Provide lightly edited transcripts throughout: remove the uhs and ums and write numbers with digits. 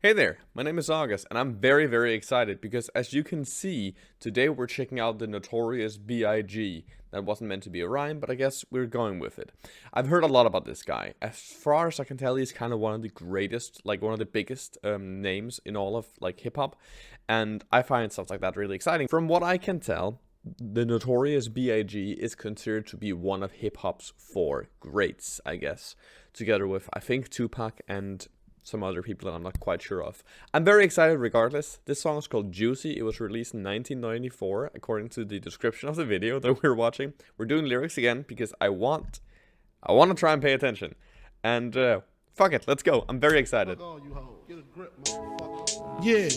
Hey there, my name is August, and I'm very excited because as you can see, today we're checking out the Notorious B.I.G. That wasn't meant to be a rhyme, but I guess we're going with it. I've heard a lot about this guy. As far as I can tell, he's kind of one of the greatest, like one of the biggest names in all of like hip-hop, and I find stuff like that really exciting. From what I can tell, the Notorious B.I.G. is considered to be one of hip-hop's four greats, I guess, together with, I think, Tupac and some other people that I'm not quite sure of. I'm very excited regardless. This song is called Juicy. It was released in 1994, according to the description of the video that we're watching. We're doing lyrics again because I want to try and pay attention. And fuck it, let's go. I'm very excited. Yeah,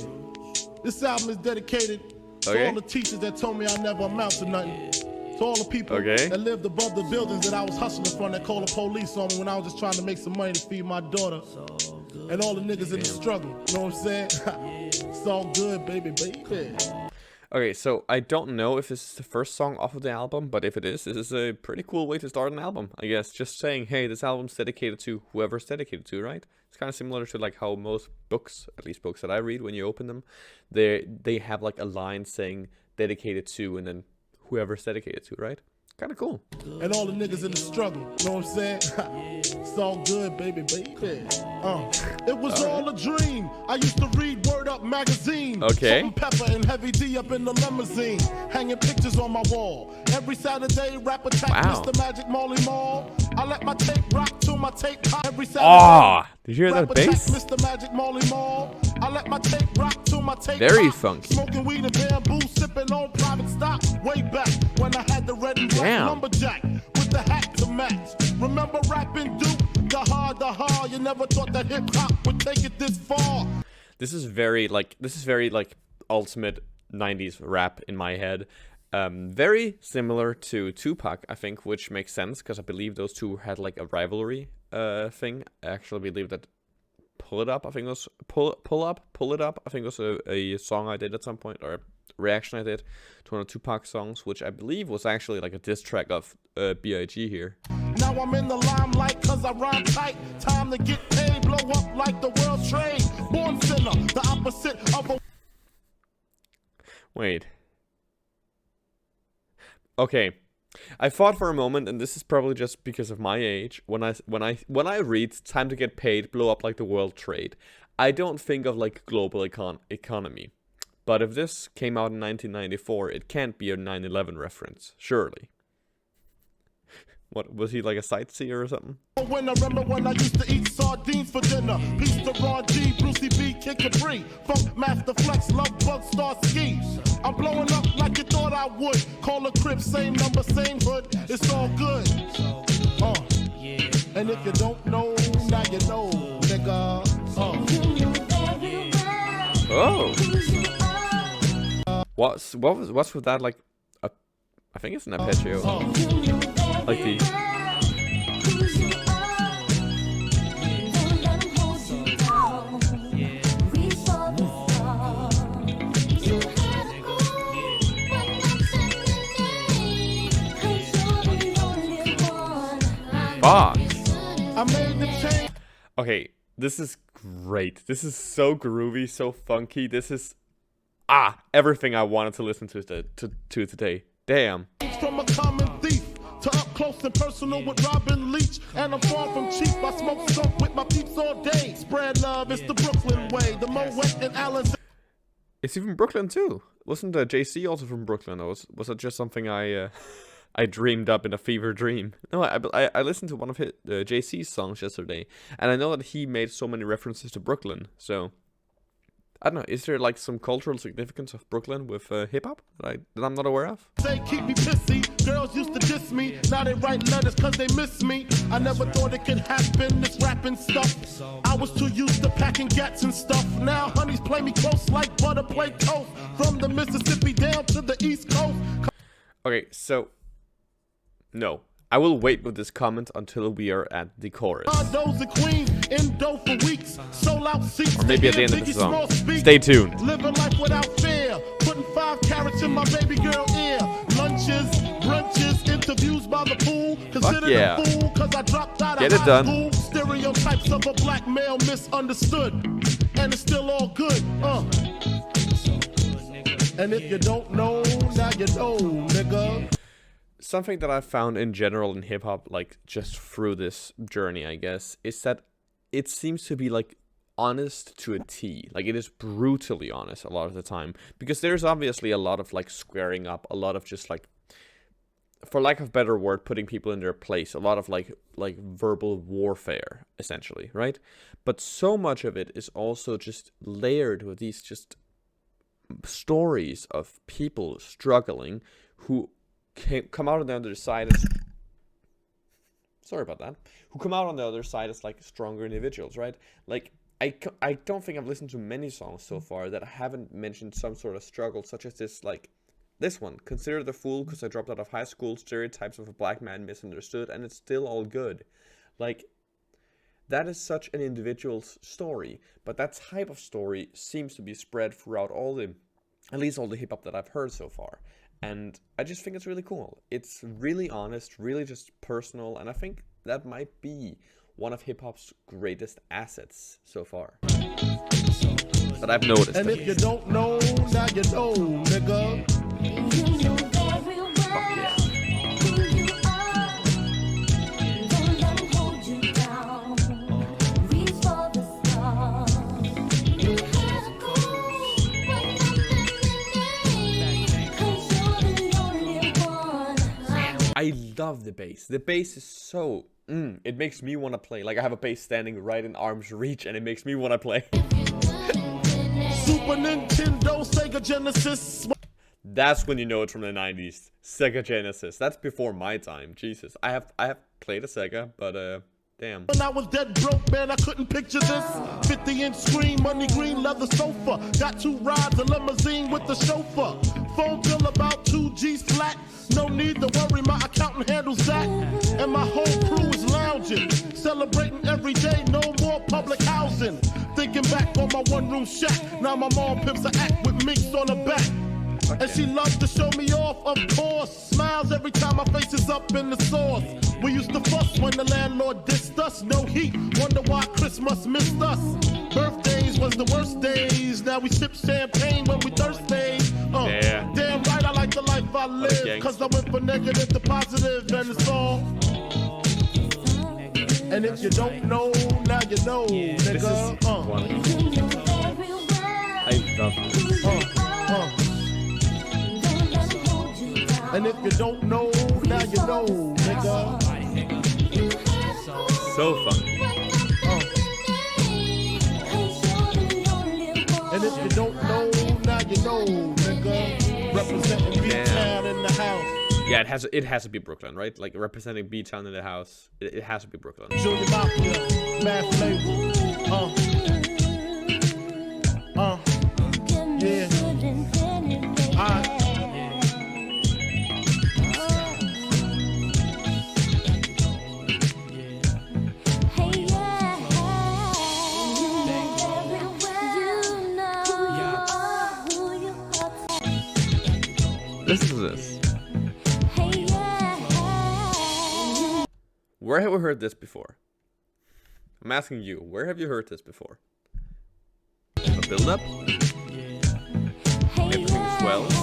this album is dedicated to all the teachers that told me I never amount to nothing. To all the people that lived above the buildings that I was hustling from, that called the police on me when I was just trying to make some money to feed my daughter. And all the niggas in the struggle, you know what I'm saying? It's all good, baby. Okay, so I don't know if this is the first song off of the album, but if it is, this is a pretty cool way to start an album, I guess. Just saying, hey, this album's dedicated to whoever it's dedicated to, right? It's kind of similar to like how most books, at least books that I read, when you open them, they have like a line saying dedicated to and then whoever's dedicated to, right? Kind of cool. And all the niggas in the struggle, you know what I'm saying? It's all good, baby. It was all a dream. I used to read Word Up magazine. Okay. Pepper and Heavy D up in the limousine, hanging pictures on my wall. Every Saturday, rap attack, Mr. Magic Molly Mall. I let my tape rock till my tape pop. Every Saturday. Did you hear that bass? Mr. Magic Molly Mall. I let my tape rock till my tape very pop. funky. Smoking weed and bamboo, sipping on private stock. Way back when I had the red and black lumberjack with the hat to match. Remember rapping Duke? The hard. You never thought that hip hop would take it this far. This is very like ultimate 90s rap in my head. Very similar to Tupac, I think, which makes sense because I believe those two had like a rivalry thing. I actually believe that Pull It Up, I think it was Pull It Up, I think it was a song I did at some point, or a reaction I did to one of Tupac songs, which I believe was actually like a diss track of B.I.G. here. Now I'm in the limelight cause I rhyme tight. Time to get paid, blow up like the world trade. Born sinner, the opposite of a... Wait. Okay. I thought for a moment, and this is probably just because of my age, when I read time to get paid, blow up like the world trade, I don't think of like global economy. But if this came out in 1994, it can't be a 9/11 reference, surely. What, was he like a sightseer or something? When I remember when I used to eat sardines for dinner. Peace to Ron G, Brucey B, Kid Capri, Funk Master Flex, Love Bug, Star Ski. I'm blowing up like you thought I would. Call a crib, same number, same hood. It's all good. And if you don't know, now you know, nigga. What's with that, like I think it's an arpeggio. Like the okay, this is great. This is so groovy, so funky. This is everything I wanted to listen to today. Damn. From a common thief to up close and personal with Robin Leach, and I'm far from cheap. I smoke skunk with my peeps all day. Spread love, it's the Brooklyn way. The Moet and Allen's. It's even Brooklyn too. Wasn't JC also from Brooklyn? Or was it just something I dreamed up in a fever dream? No, I listened to one of his JC's songs yesterday, and I know that he made so many references to Brooklyn. So I don't know. Is there like some cultural significance of Brooklyn with hip hop that I'm not aware of? They keep me pissy. Girls used to diss me. Now they write letters cause they miss me. I never thought it could happen, this rapping stuff. I was too used to packing gats and stuff. Now honeys play me close like butter play toast. From the Mississippi down to the East Coast. Okay, so no. I will wait with this comment until we are at the chorus. Or maybe at the end of the song. Stay tuned. Living life without fear. Putting 5 carats in my baby girl ear. Lunches, brunches, interviews by the pool. Consider the fool cause I dropped out of high school. Stereotypes of a black male misunderstood, and it's still all good. And if you don't know, now you know, nigga. Something that I've found in general in hip hop, like just through this journey, I guess, is that it seems to be like honest to a T. Like it is brutally honest a lot of the time, because there's obviously a lot of like squaring up, a lot of just like, for lack of a better word, putting people in their place, a lot of like verbal warfare, essentially, right? But so much of it is also just layered with these just stories of people struggling who come out on the other side as, sorry about that, who come out on the other side as like stronger individuals, right? Like I don't think I've listened to many songs so far that haven't mentioned some sort of struggle, such as this, like this one, consider the fool because I dropped out of high school, stereotypes of a black man misunderstood, and it's still all good. Like, that is such an individual's story, but that type of story seems to be spread throughout at least all the hip hop that I've heard so far. And I just think it's really cool. It's really honest, really just personal, and I think that might be one of hip hop's greatest assets so far that I've noticed. And if you don't know, now you know, nigga. Fuck yeah. I love the bass. The bass is so... it makes me want to play. Like, I have a bass standing right in arm's reach, and it makes me want to play. Super Nintendo, Sega Genesis. That's when you know it's from the 90s. Sega Genesis. That's before my time. Jesus. I have played a Sega, but damn. When I was dead broke, man, I couldn't picture this. 50-inch screen, money green leather sofa. Got 2 rides, a limousine with the chauffeur. Phone bill about 2 G's flat. No need to worry, my accountant handles that. And my whole crew is lounging, celebrating every day, no more public housing. Thinking back on my one-room shack. Now my mom pimps a act with minks on her back. And she loves to show me off, of course. Smiles every time my face is up in the sauce. We used to fuss when the landlord dissed us. No heat, wonder why Christmas missed us. Birthdays was the worst days. Now we sip champagne when we thirsty. Yeah. Damn right, I like the life I live. Cause I went from negative to positive, and it's all. And if you don't know, now you know, nigga. This is one. I love this. And if you don't know, now you know, nigga. So funny. And if you don't know, now you know, nigga. Representing B-Town in the house. Yeah, it has to be Brooklyn, right? Like representing B-Town in the house. It has to be Brooklyn. Junior Mafia, Math Label. Yeah. Listen to this. Where have we heard this before? I'm asking you, where have you heard this before? A build up? Everything swells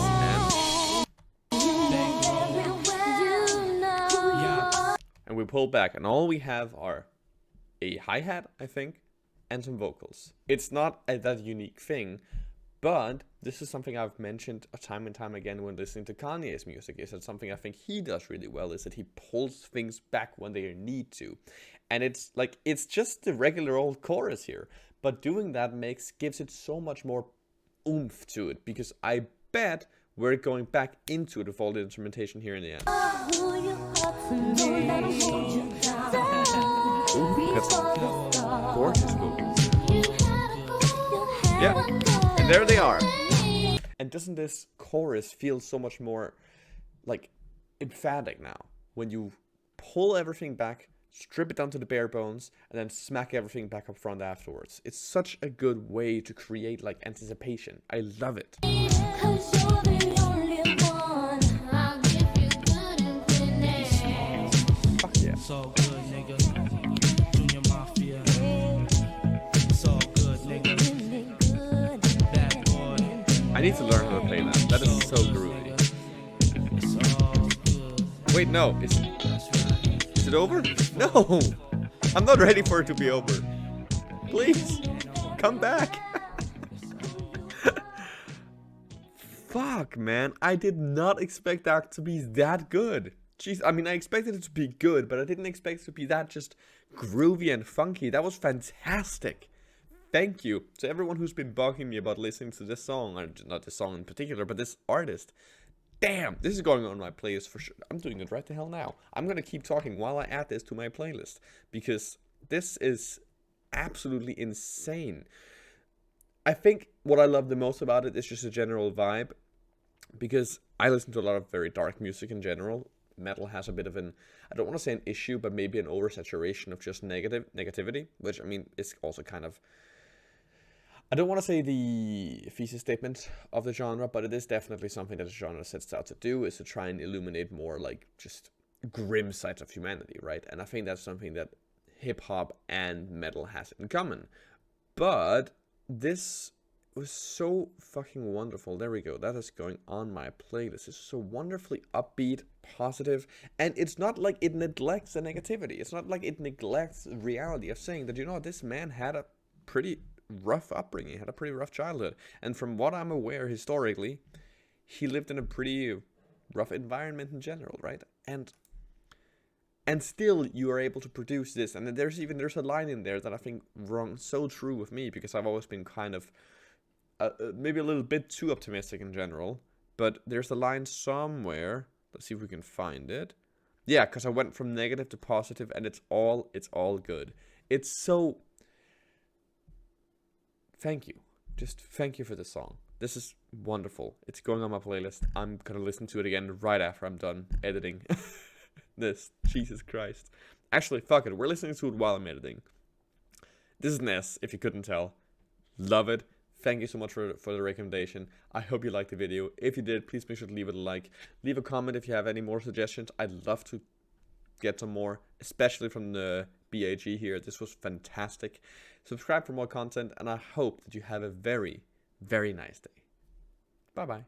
and we pull back, and all we have are a hi-hat, I think, and some vocals. It's not that unique thing, but this is something I've mentioned time and time again when listening to Kanye's music. Is that something I think he does really well, is that he pulls things back when they need to. And it's like, it's just the regular old chorus here, but doing that gives it so much more oomph to it, because I bet we're going back into it with all the instrumentation here in the end. Ooh, that's gorgeous vocals. Yeah. And there they are. And doesn't this chorus feel so much more like emphatic now when you pull everything back, strip it down to the bare bones, and then smack everything back up front afterwards? It's such a good way to create like anticipation. I love it. Fuck yeah. So good, nigga. Junior Mafia. I need to learn how to play that. That is so groovy. Wait, no. Is it over? No! I'm not ready for it to be over. Please, come back. Fuck, man. I did not expect that to be that good. Jeez, I mean, I expected it to be good, but I didn't expect it to be that just groovy and funky. That was fantastic. Thank you to everyone who's been bugging me about listening to this song, or not this song in particular, but this artist. Damn, this is going on my playlist for sure. I'm doing it right the hell now. I'm gonna keep talking while I add this to my playlist, because this is absolutely insane. I think what I love the most about it is just a general vibe, because I listen to a lot of very dark music in general. Metal has a bit of an, I don't want to say an issue, but maybe an oversaturation of just negativity, which, I mean, is also kind of, I don't want to say the thesis statement of the genre, but it is definitely something that the genre sets out to do, is to try and illuminate more like just grim sides of humanity, right? And I think that's something that hip-hop and metal has in common. But this was so fucking wonderful. There we go. That is going on my playlist. It's so wonderfully upbeat, positive, and it's not like it neglects the negativity. It's not like it neglects the reality of saying that, you know, this man had a pretty rough upbringing, had a pretty rough childhood, and from what I'm aware historically, he lived in a pretty rough environment in general, right? And still you are able to produce this. And there's a line in there that I think rung so true with me, because I've always been kind of maybe a little bit too optimistic in general, but there's a line somewhere, let's see if we can find it. Yeah, because I went from negative to positive, and it's all good. It's so, thank you, just thank you for the song. This is wonderful. It's going on my playlist. I'm gonna listen to it again right after I'm done editing this. Jesus Christ. Actually, fuck it, we're listening to it while I'm editing. This is Ness, if you couldn't tell. Love it. Thank you so much for the recommendation. I hope you liked the video. If you did, please make sure to leave it a like. Leave a comment if you have any more suggestions. I'd love to get some more, especially from the B.I.G here. This was fantastic. Subscribe for more content, and I hope that you have a very, very nice day. Bye-bye.